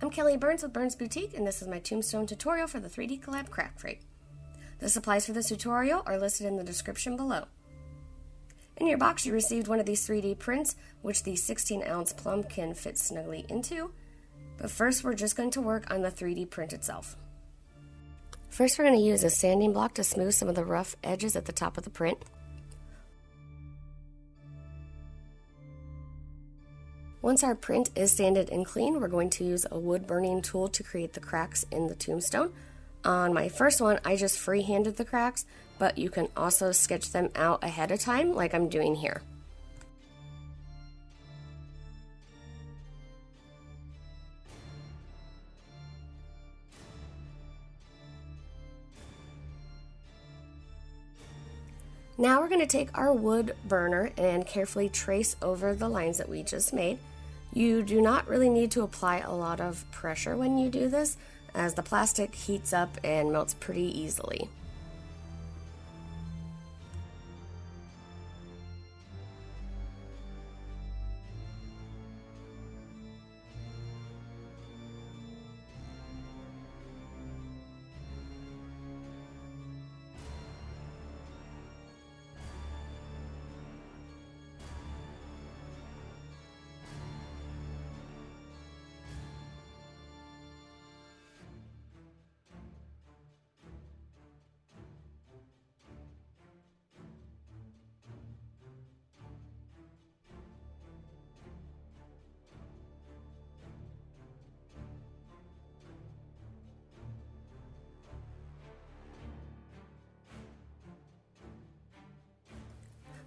I'm Kelly Burns with Burns Boutique, and this is my Tombstone tutorial for the 3D Collab Craft Crate. The supplies for this tutorial are listed in the description below. In your box, you received one of these 3D prints, which the 16-ounce plum can fit snugly into. But first, we're just going to work on the 3D print itself. First, we're going to use a sanding block to smooth some of the rough edges at the top of the print. Once our print is sanded and clean, we're going to use a wood burning tool to create the cracks in the tombstone. On my first one, I just free-handed the cracks, but you can also sketch them out ahead of time like I'm doing here. Now we're going to take our wood burner and carefully trace over the lines that we just made. You do not really need to apply a lot of pressure when you do this, as the plastic heats up and melts pretty easily.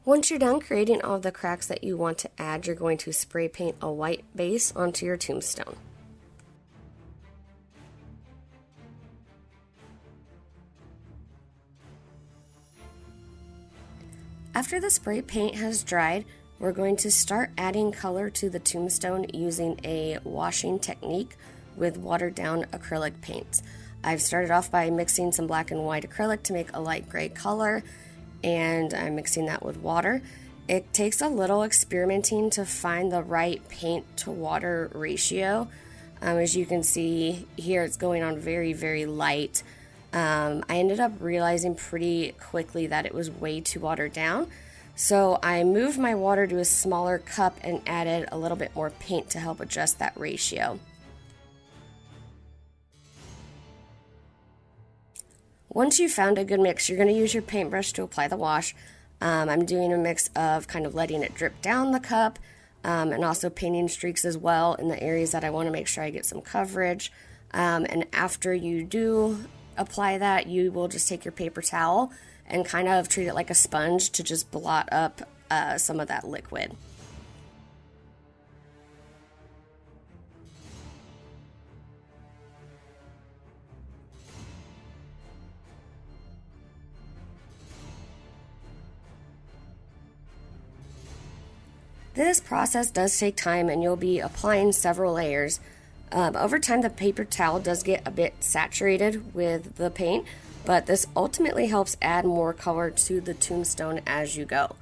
Once you're done creating all the cracks that you want to add, you're going to spray paint a white base onto your tombstone. After the spray paint has dried, we're going to start adding color to the tombstone using a washing technique with watered down acrylic paints. I've started off by mixing some black and white acrylic to make a light gray color, and I'm mixing that with water. It takes a little experimenting to find the right paint to water ratio. As you can see here, it's going on very, very light. I ended up realizing pretty quickly that it was way too watered down. So I moved my water to a smaller cup and added a little bit more paint to help adjust that ratio. Once you've found a good mix, you're going to use your paintbrush to apply the wash. I'm doing a mix of kind of letting it drip down the cup and also painting streaks as well in the areas that I want to make sure I get some coverage. And after you do apply that, you will just take your paper towel and kind of treat it like a sponge to just blot up some of that liquid. This process does take time, and you'll be applying several layers. Over time, the paper towel does get a bit saturated with the paint, but this ultimately helps add more color to the tombstone as you go.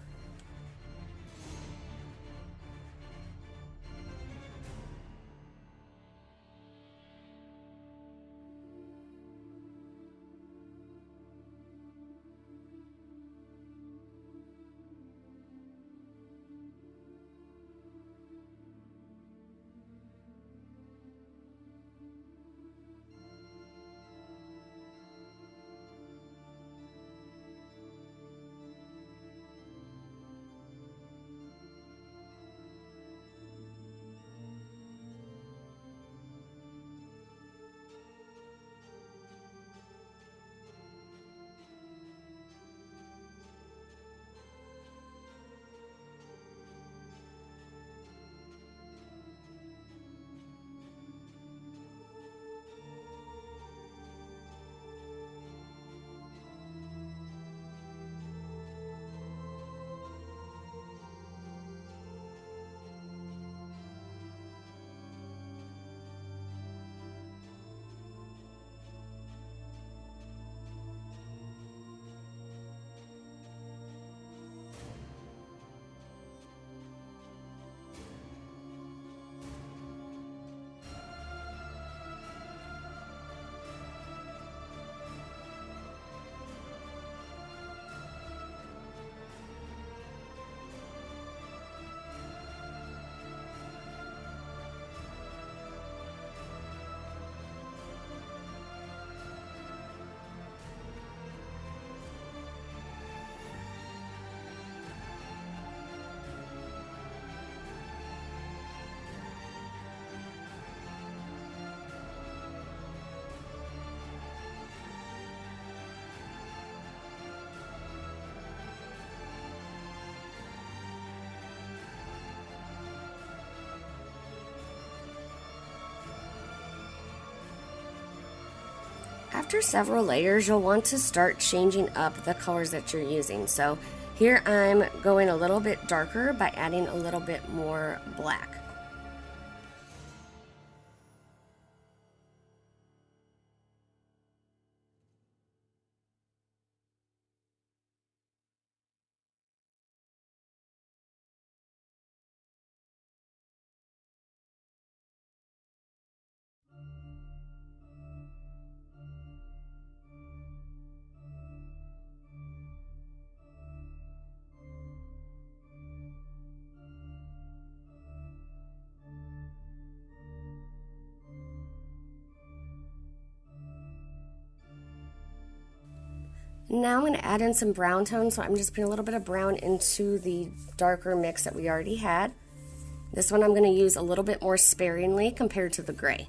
After several layers, you'll want to start changing up the colors that you're using. So here I'm going a little bit darker by adding a little bit more black. Now I'm going to add in some brown tones, so I'm just putting a little bit of brown into the darker mix that we already had. This one I'm going to use a little bit more sparingly compared to the gray.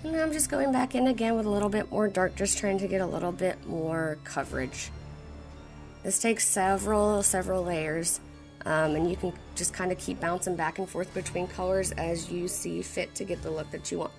And I'm just going back in again with a little bit more dark, just trying to get a little bit more coverage. This takes several layers, and you can just kind of keep bouncing back and forth between colors as you see fit to get the look that you want.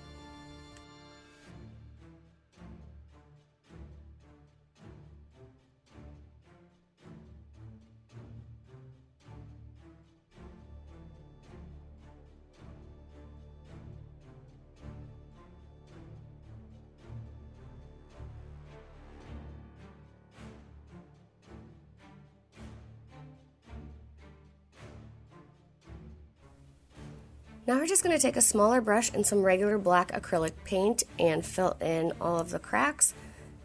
Now we're just going to take a smaller brush and some regular black acrylic paint and fill in all of the cracks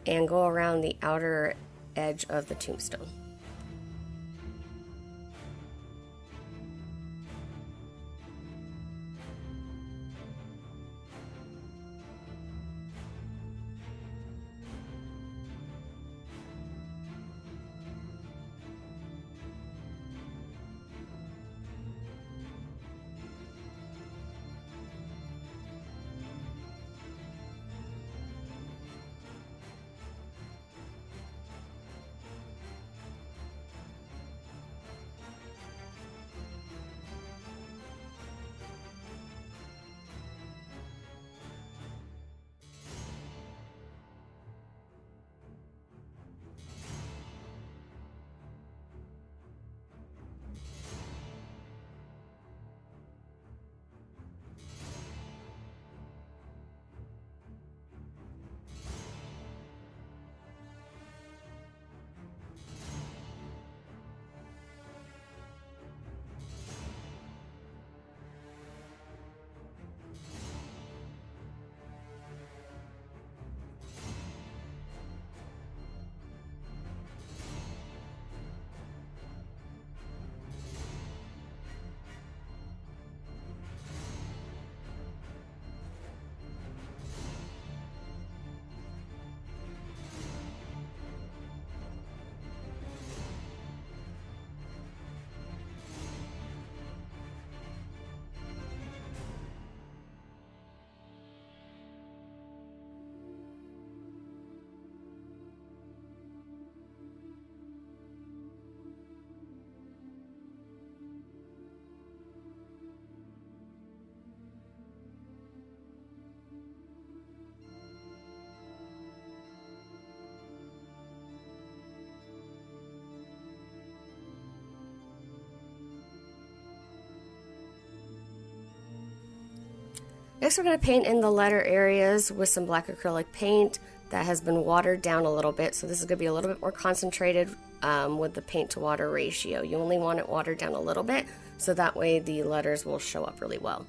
and go around the outer edge of the tombstone. Next, we're going to paint in the letter areas with some black acrylic paint that has been watered down a little bit. So this is going to be a little bit more concentrated with the paint to water ratio. You only want it watered down a little bit, so that way the letters will show up really well.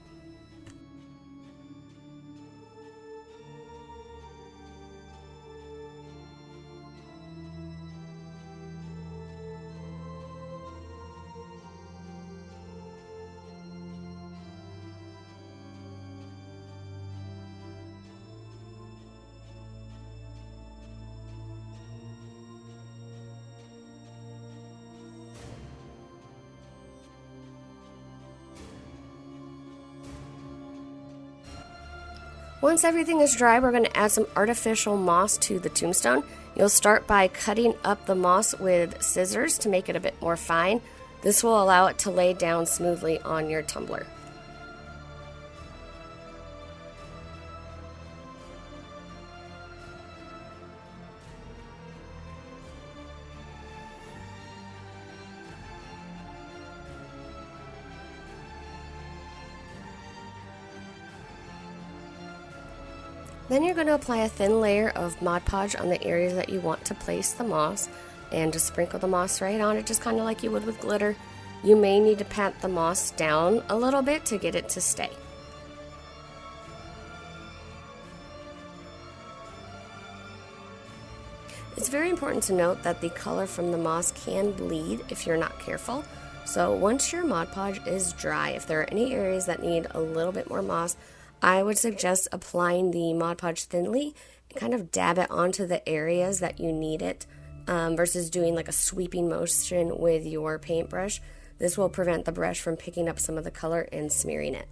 Once everything is dry, we're going to add some artificial moss to the tombstone. You'll start by cutting up the moss with scissors to make it a bit more fine. This will allow it to lay down smoothly on your tumbler. Then you're going to apply a thin layer of Mod Podge on the areas that you want to place the moss, and just sprinkle the moss right on it, just kind of like you would with glitter. You may need to pat the moss down a little bit to get it to stay. It's very important to note that the color from the moss can bleed if you're not careful. So once your Mod Podge is dry, if there are any areas that need a little bit more moss, I would suggest applying the Mod Podge thinly and kind of dab it onto the areas that you need it, versus doing like a sweeping motion with your paintbrush. This will prevent the brush from picking up some of the color and smearing it.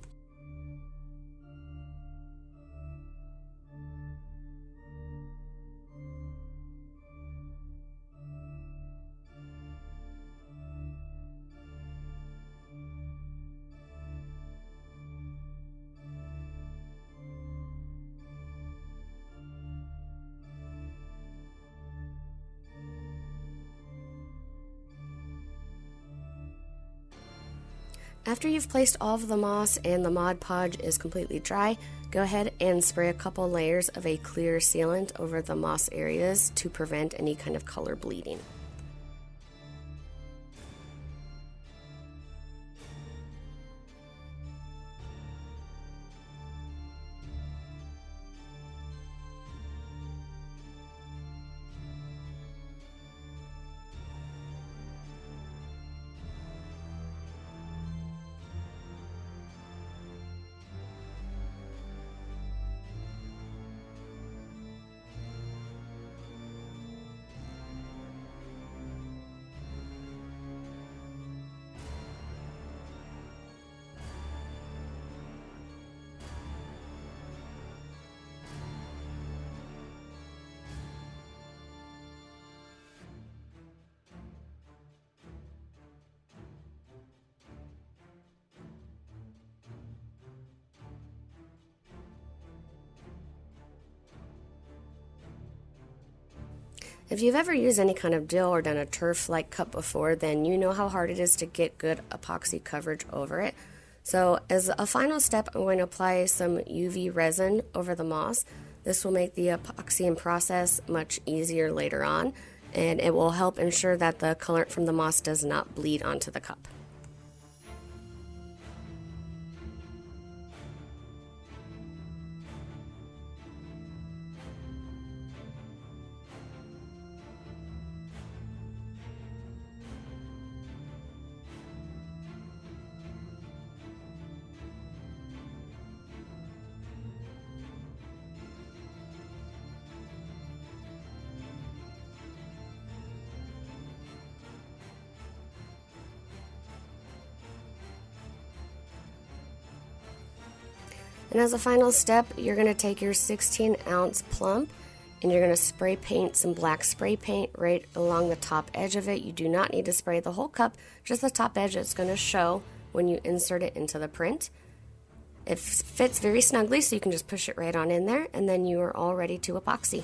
After you've placed all of the moss and the Mod Podge is completely dry, go ahead and spray a couple layers of a clear sealant over the moss areas to prevent any kind of color bleeding. If you've ever used any kind of dill or done a turf-like cup before, then you know how hard it is to get good epoxy coverage over it. So as a final step, I'm going to apply some UV resin over the moss. This will make the epoxying process much easier later on, and it will help ensure that the colorant from the moss does not bleed onto the cup. And as a final step, you're going to take your 16-ounce plump and you're going to spray paint some black spray paint right along the top edge of it. You do not need to spray the whole cup, just the top edge. It's going to show when you insert it into the print. It fits very snugly, so you can just push it right on in there, and then you are all ready to epoxy.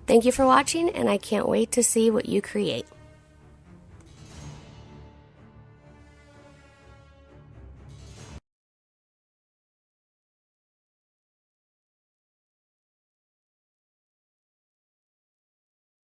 Thank you for watching, and I can't wait to see what you create.